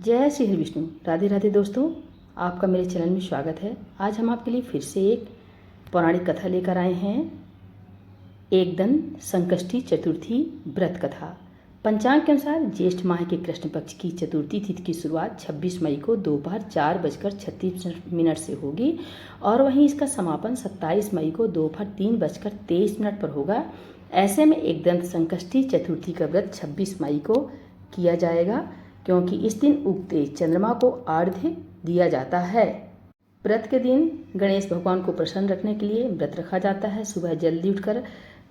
जय श्री हरि विष्णु। राधे राधे दोस्तों, आपका मेरे चैनल में स्वागत है। आज हम आपके लिए फिर से एक पौराणिक कथा लेकर आए हैं। एकदंत संकष्टी चतुर्थी व्रत कथा। पंचांग के अनुसार ज्येष्ठ माह के कृष्ण पक्ष की चतुर्थी तिथि की शुरुआत 26 मई को दोपहर 4:36 से होगी और वहीं इसका समापन 27 मई को दोपहर 3:23 पर होगा। ऐसे में एकदंत संकष्टी चतुर्थी का व्रत 26 मई को किया जाएगा, क्योंकि इस दिन उगते चंद्रमा को अर्घ्य दिया जाता है। व्रत के दिन गणेश भगवान को प्रसन्न रखने के लिए व्रत रखा जाता है। सुबह जल्दी उठकर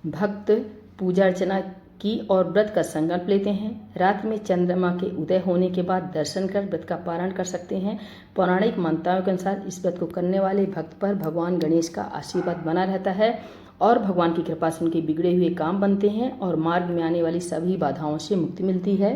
भक्त पूजा अर्चना की और व्रत का संकल्प लेते हैं। रात में चंद्रमा के उदय होने के बाद दर्शन कर व्रत का पारण कर सकते हैं। पौराणिक मान्यताओं के अनुसार इस व्रत को करने वाले भक्त पर भगवान गणेश का आशीर्वाद बना रहता है और भगवान की कृपा से उनके बिगड़े हुए काम बनते हैं और मार्ग में आने वाली सभी बाधाओं से मुक्ति मिलती है।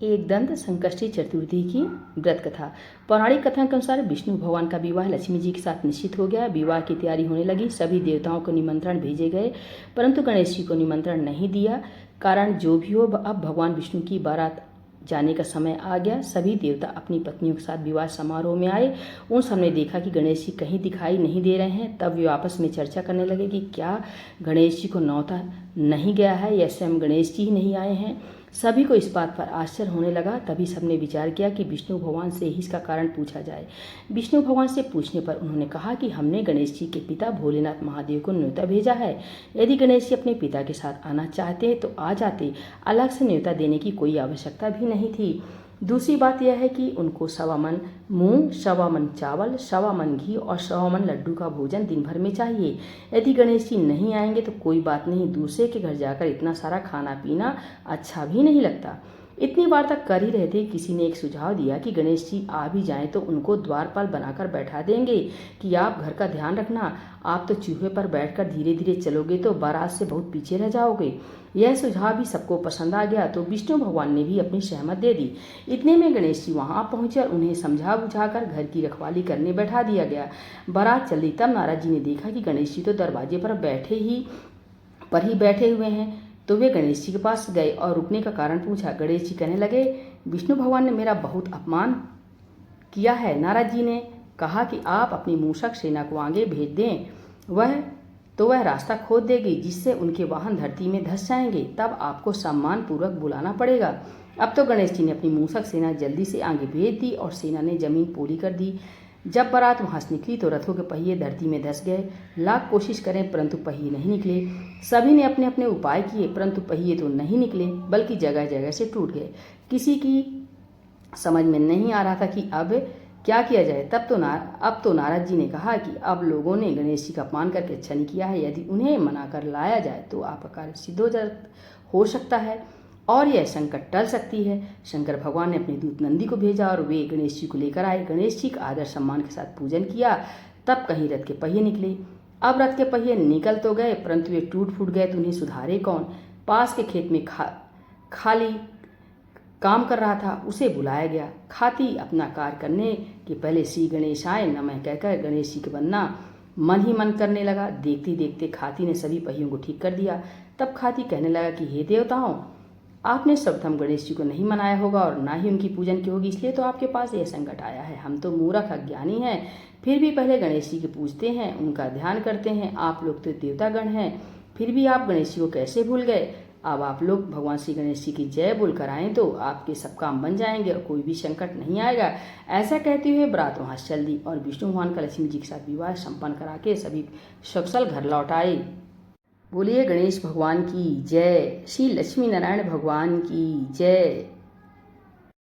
एकदंत संकष्टी चतुर्थी की व्रत कथा। पौराणिक कथा के अनुसार विष्णु भगवान का विवाह लक्ष्मी जी के साथ निश्चित हो गया। विवाह की तैयारी होने लगी। सभी देवताओं को निमंत्रण भेजे गए, परंतु गणेश जी को निमंत्रण नहीं दिया। कारण जो भी हो, अब भगवान विष्णु की बारात जाने का समय आ गया। सभी देवता अपनी पत्नियों के साथ विवाह समारोह में आए। उन सबने देखा कि गणेश जी कहीं दिखाई नहीं दे रहे हैं। तब वे आपस में चर्चा करने लगे कि क्या गणेश जी को न्योता नहीं गया है या स्वयं गणेश जी ही नहीं आए हैं। सभी को इस बात पर आश्चर्य होने लगा। तभी सबने विचार किया कि विष्णु भगवान से ही इसका कारण पूछा जाए। विष्णु भगवान से पूछने पर उन्होंने कहा कि हमने गणेश जी के पिता भोलेनाथ महादेव को न्योता भेजा है। यदि गणेश जी अपने पिता के साथ आना चाहते तो आ जाते, अलग से न्योता देने की कोई आवश्यकता भी नहीं थी। दूसरी बात यह है कि उनको 1.25 मन मूंग, 1.25 मन चावल, 1.25 मन घी और 1.25 मन लड्डू का भोजन दिन भर में चाहिए। यदि गणेश जी नहीं आएंगे तो कोई बात नहीं, दूसरे के घर जाकर इतना सारा खाना पीना अच्छा भी नहीं लगता। इतनी बार तक कर ही रहे थे, किसी ने एक सुझाव दिया कि गणेश जी आ भी जाएं तो उनको द्वारपाल बनाकर बैठा देंगे कि आप घर का ध्यान रखना। आप तो चूहे पर बैठकर धीरे धीरे चलोगे तो बारात से बहुत पीछे रह जाओगे। यह सुझाव भी सबको पसंद आ गया, तो विष्णु भगवान ने भी अपनी सहमत दे दी। इतने में गणेश जी वहां पहुंचे और उन्हें समझा बुझाकर घर की रखवाली करने बैठा दिया गया। बारात चली, तब नारद जी ने देखा कि गणेश जी तो दरवाजे पर ही बैठे हुए हैं। तो वे गणेश जी के पास गए और रुकने का कारण पूछा। गणेश जी कहने लगे, विष्णु भगवान ने मेरा बहुत अपमान किया है। नारद जी ने कहा कि आप अपनी मूषक सेना को आगे भेज दें, वह रास्ता खोद देगी, जिससे उनके वाहन धरती में धंस जाएंगे। तब आपको सम्मान पूर्वक बुलाना पड़ेगा। अब तो गणेश जी ने अपनी मूषक सेना जल्दी से आगे भेज दी और सेना ने जमीन पोली कर दी। जब बारात वहां से निकली तो रथों के पहिए धरती में धंस गए। लाख कोशिश करें परंतु पहिए नहीं निकले। सभी ने अपने अपने उपाय किए, परंतु पहिए तो नहीं निकले, बल्कि जगह जगह से टूट गए। किसी की समझ में नहीं आ रहा था कि अब क्या किया जाए। अब तो नारद जी ने कहा कि अब लोगों ने गणेश जी का अपमान करके अच्छा नहीं किया है। यदि उन्हें मना कर लाया जाए तो आपका कार्य सिद्ध हो सकता है और यह संकट टल सकती है। शंकर भगवान ने अपने दूत नंदी को भेजा और वे गणेश जी को लेकर आए। गणेश जी का आदर सम्मान के साथ पूजन किया। तब कहीं रथ के पहिए निकले। अब रथ के पहिए निकल तो गए, परंतु वे टूट फूट गए तो उन्हें सुधारे कौन। पास के खेत में खाली काम कर रहा था, उसे बुलाया गया। खाती अपना कार्य करने के पहले श्री गणेशाय नमः कहकर गणेश जी की वंदना मन ही मन करने लगा। देखते देखते खाती ने सभी पहियों को ठीक कर दिया। तब खाती कहने लगा कि हे देवताओं, आपने सर्वप्रथम गणेश जी को नहीं मनाया होगा और ना ही उनकी पूजन की होगी, इसलिए तो आपके पास यह संकट आया है। हम तो मूर्ख अज्ञानी हैं, फिर भी पहले गणेश जी के पूजते हैं, उनका ध्यान करते हैं। आप लोग तो देवतागण हैं, फिर भी आप गणेश जी को कैसे भूल गए। अब आप लोग भगवान श्री गणेश जी की जय बोलकर आएँ तो आपके सब काम बन जाएंगे और कोई भी संकट नहीं आएगा। ऐसा कहते हुए बारात वहां से चल दी और विष्णु भगवान का लक्ष्मी जी के साथ विवाह संपन्न करा के सभी सकुशल घर लौट आए। बोलिए गणेश भगवान की जय। श्री लक्ष्मी नारायण भगवान की जय।